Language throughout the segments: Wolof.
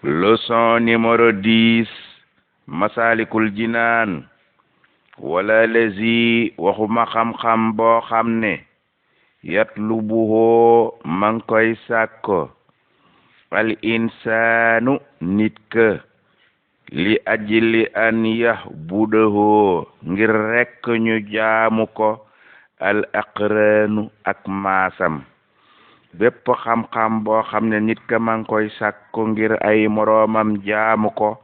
leçon numéro 10 masalikul jinaan wala lezi waxuma xam-xam boo xam ne yatlubuhoo man koy sàkko al insaanu nit ka li ajli an yahbudahoo ngir rekk ñu jaamu ko al aqraanu ak maasam bépp xam-xam boo xam ne nit ka man koy sàkko ngir ay moroomam jaamu ko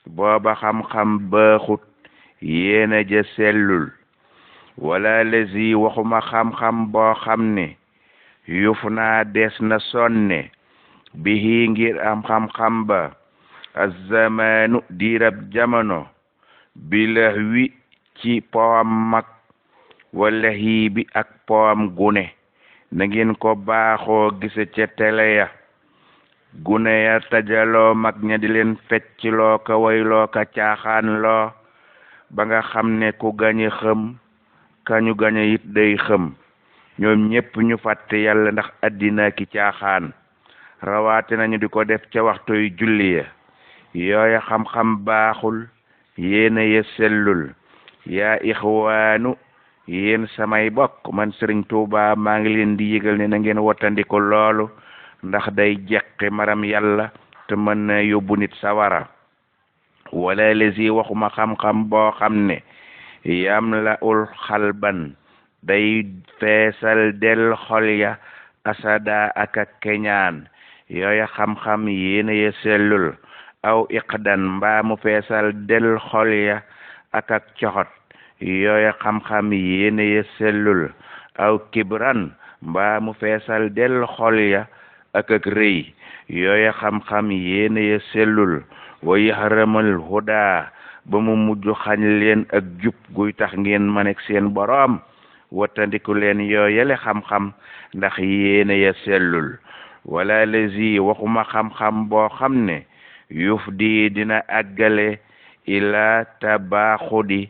booba xam-xam baaxut yéena ja sellul wala lezi waxuma xam-xam boo xam ne yuf naa des na sonne bihi ngir am xam-xam ba azzamaanu diirab jamono bilahwi ci powam mag wala hiibi ak powam gune na ngeen ko baaxoo gise ca télé ya gune ya tajaloo mag ña di leen feccloo ka wayloo ka caaxaan loo ba nga xam ne ku gañe xëm kañu gañe it day xëm ñoom ñépp ñu fàtte yàlla ndax addina ki caaxaan rawaate nañu di ko def ca waxtuy julli ya yooya xam-xam baaxul yéena ya sellul yaa ixwaanu yéen samay bokk man Sëriñ Tuubaa maa ngi leen di yëgal ne na ngeen wattandiku loolu ndax day jeqi maram yàlla te mën na yóbbu nit sawara wala lesi waxuma xam-xam boo xam ne yam la ul xalban day feesal del xol ya asada ak ak keñaan yooya xam-xam yéena ya sellul aw iqdan mbaa mu feesal del xol ya ak ak coxot yooya xam-xam yéena ya sellul aw kibran mbaa mu feesal del xol ya ak ak rëy yooya xam-xam yéena ya sellul wa yaxramal huda ba mu mujj xañ leen ak jub guy tax ngeen manek seen boroom wattandiku leen yooyale xam-xam ndax yéena ya sellul wala lezi waxuma xam-xam boo xam ne yuf di dina àggale ila tabaaxudi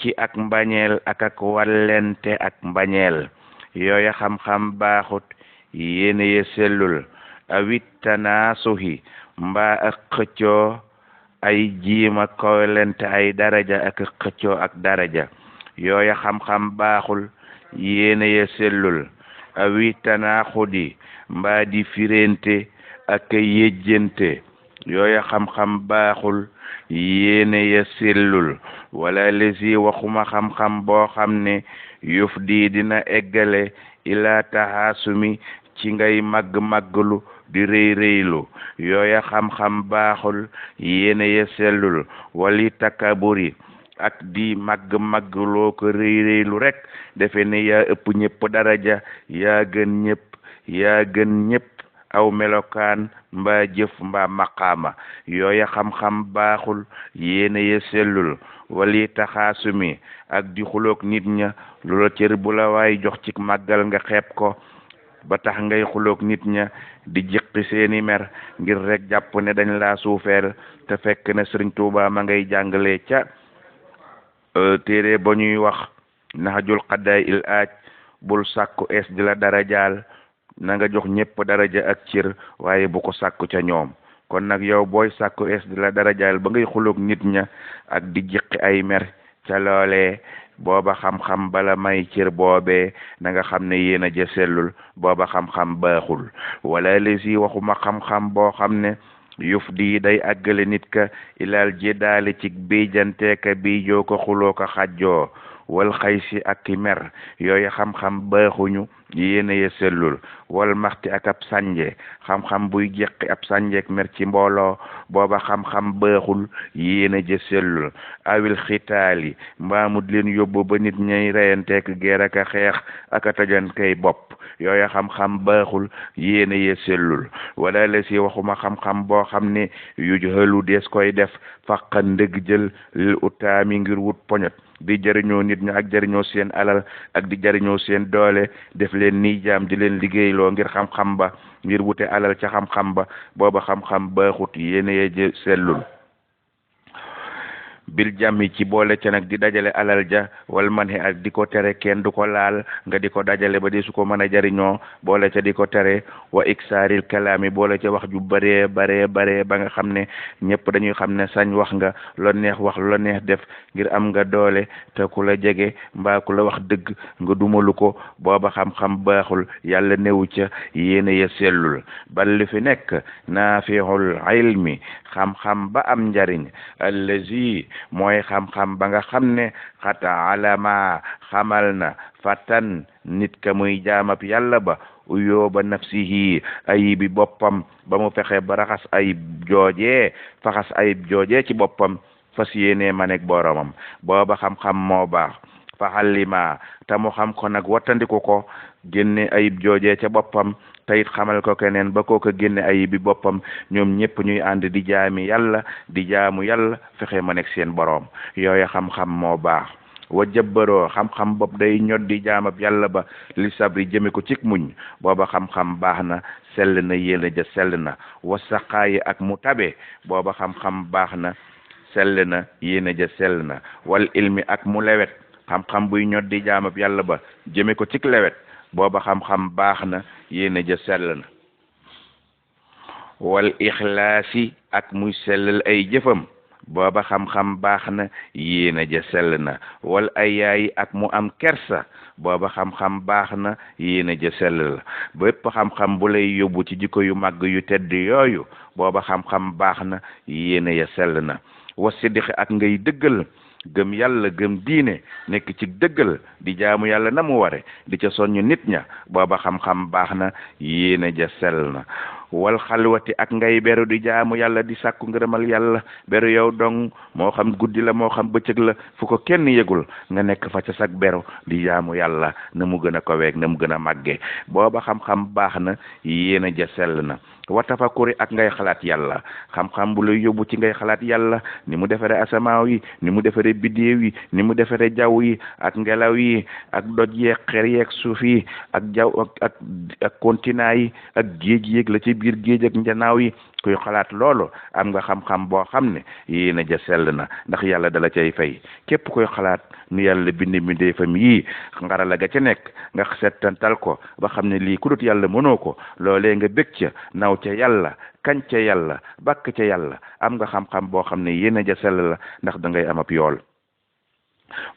ci ak mbañeel ak ak wallente ak mbañeel yooya xam-xam baaxut yéena ya sellul awit tanaasuhi mbaa ak xëccoo ay jiima kowlente ay daraja ak xëccoo ak daraja yooya xam-xam baaxul yéena ya sellul awit tanaaxudi mbaa di firente ak yejjente yooya xam-xam baaxul yéena ya sellul wala lesi waxuma xam-xam boo xam ne yuf di dina eggale ila tahaasumi ci ngay màgg-màgglu di rëy rëylu yooya xam-xam baaxul yéena ya sellul wali takaburi ak di màgg-màggloo ko rëy rëylu rek defe ne yaa ëpp ñëpp daraja yaa gën ñëpp aw melokaan mbaa jëf mbaa maqaama yooya xam-xam baaxul yéena ya sellul wali taxaasumi ak di xuloog nit ña lu la cër bu la waay jox ci màggal nga xeeb ko ba tax ngay xuloog nit ña di jiqi seeni mer ngir rek jàpp ne dañ laa suufeel te fekk ne Sëriñ Tuubaa ma ngay jàngale ca téere ba ñuy wax Nahjul Qadaa'il Aaj bul sàkku es di la darajaal na nga jox ñépp daraja ak cër waaye bu ko sàkku ca ñoom kon nag yow booy sàkku es di la darajaal ba ngay xuloog nit ña ak di jiqi ay mer ca loolee booba xam-xam bala may cër boobee na nga xam ne yéena ja sellul booba xam-xam baaxul wala lesi waxuma xam-xam boo xam ne yuf di day àggale nit ka ilal jidaali ci biijanteeka biijoo ko xuloo ko xajjoo wal xaysi ak ki mer yooyu xam-xam baaxuñu yéena ya sellul wal maxti ak ab sànje xam-xam buy jeqi ab sànjeek mer ci mbooloo booba xam-xam baaxul yéena ja sellul awil xitaali mbaa mu leen yóbbu ba nit ñay reyanteek geer ak a xeex ak a tajan kay bopp yooyu xam-xam baaxul yéena ya sellul wala la si waxuma xam-xam boo xam ne yu jëlu des koy def faqan ndëgg jël lil utaami ngir wut poñot di jëriñoo nit ñi ak jëriñoo seen alal ak di jëriñoo seen doole def leen nii jaam di leen liggéeyloo ngir xam-xam ba ngir wute alal ca xam-xam ba booba xam-xam baaxut yéena ya sellul bil jàmmi ci boole ca nag di dajale alal ja wal man hi ak di ko tere kenn du ko laal nga di ko dajale ba di su ko mën a jariñoo boole ca di ko tere wa iksaaril kalaami boole ca wax ju baree ba nga xam ne ñëpp dañuy xam ne sañ wax nga lo neex wax lo neex def ngir am nga doole te ku la jege mbaa ku la wax dëgg nga dumalu ko booba xam-xam baaxul yàlla newu ca yéene ya sellul bal li fi nekk naafihul ilmi xam-xam ba am njariñ allazi mooy xam-xam ba nga xam ne xata alama xamal na fatan nit ka muy jaamab yàlla ba uyóoba nafsihi ayibi boppam ba mu fexe ba raxas ayib joojee faxas ayib joojee ci boppam fas yéenee ma nekk boromam booba xam-xam moo baax faxallima te mu xam ko nag wattandiku ko génne ayib joojee ca boppam tayit xamal ko keneen ba koo ko génne ayibi boppam ñoom ñëpp ñuy ànd di jaami yàlla di jaamu yàlla fexe ma nekk seen boroom yooyu xam-xam moo baax wa jëbbaroo xam-xam bopp day ñod di jaamab yàlla ba li sabri jëme ko cik muñ booba xam-xam baax na sell na yéena ja sell na wa saqaayi ak mu tabe booba xam-xam baax na sell na yéena ja sell na wal ilmi ak mu lewet xam-xam buy ñod di jaamab yàlla ba jëme ko cik lewet booba xam-xam baax na yéena ja sell na wal ixlaasi ak muy sellal ay jëfam booba xam-xam baax na yéena ja sell na wal ayaayi ak mu am kersa booba xam-xam baax na yéena ja sell la bépp xam-xam bu lay yóbbu ci jikko yu màgg yu tedd yooyu booba xam-xam baax na yéena ya sell na wa siddiqi ak ngay dëggal gëm yàlla gëm diine nekk ci dëggal di jaamu yàlla na mu ware di ca soññ nit ña booba xam-xam baax na yéena ja sell na wal xalwati ak ngay beru di jaamu yàlla di sàkku ngërëmal yàlla beru yow dong moo xam guddi la moo xam bëccëg la fu ko kenn yëgul nga nekk fa ca sag beru di jaamu yàlla na mu gën a koweeg na mu gën a màggee booba xam-xam baax na yéena ja sell na wa tafakuri ak ngay xalaat yàlla xam-xam bu lay yóbbu ci ngay xalaat yàlla ni mu defare asamaaw yi ni mu defare biddéew yi ni mu defare jaww yi ak ngelaw yi ak doj yeeg xer yeeg suuf yi ak jaww ak continent yi ak géej yeeg la ci biir géej ak njanaaw yi kuy xalaat loolu am nga xam-xam boo xam ne yéena ja sell na ndax yàlla dala cay fay képp koy xalaat nu yàlla bindi mbindeefam yii ngarala ga ca nekk nga settantal ko ba xam ne lii ku dut yàlla mënoo ko loolee nga bég ca naw ca yàlla kañ ca yàlla bàkk ca yàlla am nga xam-xam boo xam ne yéena ja sell la ndax da ngay am ab yool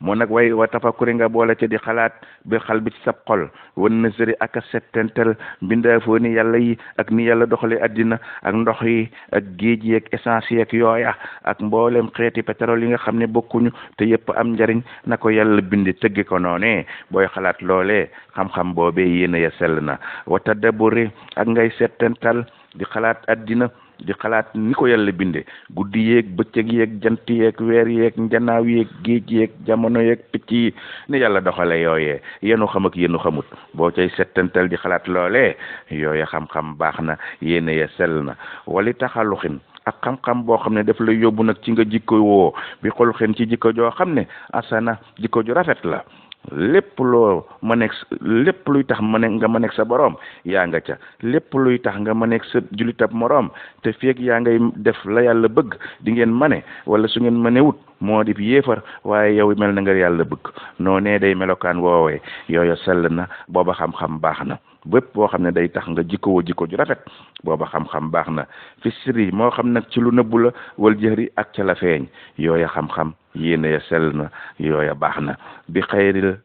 moo nag way wa tafakkuri nga boole ca di xalaat bi xal bi ci sab xol wan na sëri ak a settentel mbindaafoo ni yàlla yi ak ni yàlla doxale addina ak ndox yi ak géej yi ak essence yi ak yooya ak mboolem xeeti pétrole yi nga xam ne bokkuñu te yëpp am njariñ na ko yàlla bindi tëggi ko noonee booy xalaat loolee xam-xam boobee yéena ya sell na wa tadabburi ak ngay settental di xalaat addina di xalaat ni ko yàlla binde guddi yeeg bëccëg yeeg jant yeeg weer yeeg njanaaw yeeg géej yeeg jamono yeeg picc yi ni yàlla doxale yooyee yenu xam ak yenu xamut boo cay settantal di xalaat loolee yooye xam-xam baax na yéena ya sell na wali taxaluxin ak xam-xam boo xam ne daf lay yóbbu nag ci nga jikko woo bi xol xen ci jikko joo xam ne asana jikko ju rafet la lépp loo ma nekk lépp luy tax ma ne nga ma nekk sa boroom yaa nga ca lépp luy tax nga ma nekk sa julitab moroom te feeg yaa ngay def la yàlla bëgg di ngeen mane wala su ngeen mane wut moo di yéefar waaye yow mel na nga yàlla bëgg noonee day melokaan woowee yooyu sell na booba xam-xam baax na bépp boo xam ne day tax nga jikkowoo jikko ju rafet booba xam-xam baax na fi sirri moo xam nag ci lu nëbbu la wal jëhri ak ca la feeñ yooya xam-xam yéena ya sell na yooya baax na bi xayril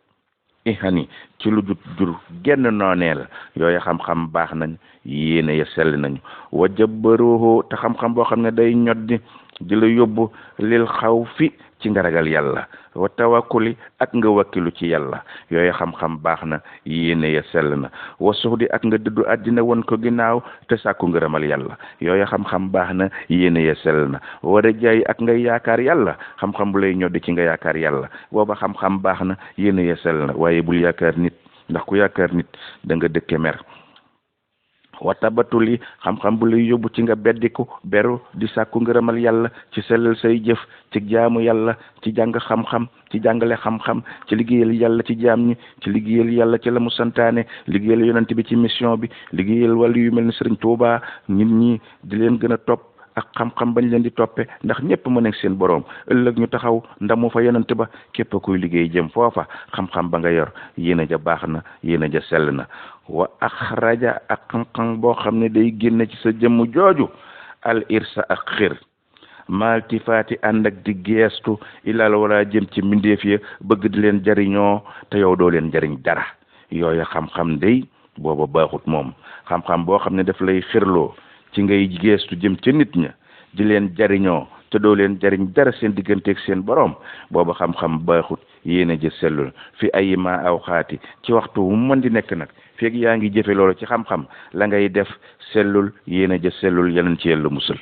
ihani ci lu jur genn nooneel yooya xam-xam baax nañ yéena ya sell nañu wa jabbaruhu te xam-xam boo xam ne day ñoddi di la yóbbu lil xaw fi ci nga ragal yàlla wa tawakkuli ak nga wakkilu ci yàlla yooyu xam-xam baax na yéene ya sell na wa suxdi ak nga dëddu àddina won ko ginnaaw te sàkku ngërëmal yàlla yooyu xam-xam baax na yéene ya sell na war a jaay ak ngay yaakaar yàlla xam-xam bu lay ñoddi ci nga yaakaar yàlla booba xam-xam baax na yéene ya sell na waaye bul yaakaar nit ndax ku yaakaar nit da nga dëkke mer wa tabatuli xam-xam bu lay yóbbu ci nga beddiku beru di sàkku ngërëmal yàlla ci sellal say jëf ci jaamu yàlla ci jàng xam-xam ci jàngale xam-xam ci liggéeyal yàlla ci jaam ñi ci liggéeyal yàlla ci la mu santaane liggéeyal yonent bi ci mission bi liggéeyal wàllu yu mel ni Sëriñ Tuubaa nit ñi di leen gën a topp ak xam-xam bañ leen di toppe ndax ñëpp mën ak seen boroom ëllëg ñu taxaw ndamu fa yonent ba képp kuy liggéey jëm foofa xam-xam ba nga yor yéena ja baax na yéena ja sell na wa axraja ak xam-xam boo xam ne day génn ci sa jëmm jooju al irsa ak xir maltifaati ànd ak di geestu ilal wala jëm ci mbindeef ya bëgg di leen jariñoo te yow doo leen jariñ dara yooyu xam-xam day booba baaxut moom xam-xam boo xam ne daf lay xirloo ci ngay geestu jëm ca nit ña di leen jariñoo te doo leen jariñ dara seen digganteeg seen borom booba xam-xam baaxut yéena ja sellul fi ay ma aw xaati ci waxtu wu mën di nekk nag feeg yaa ngi jëfe loolu ci xam-xam la ngay def sellul yéena ja sellul yeneen ci yàlla musal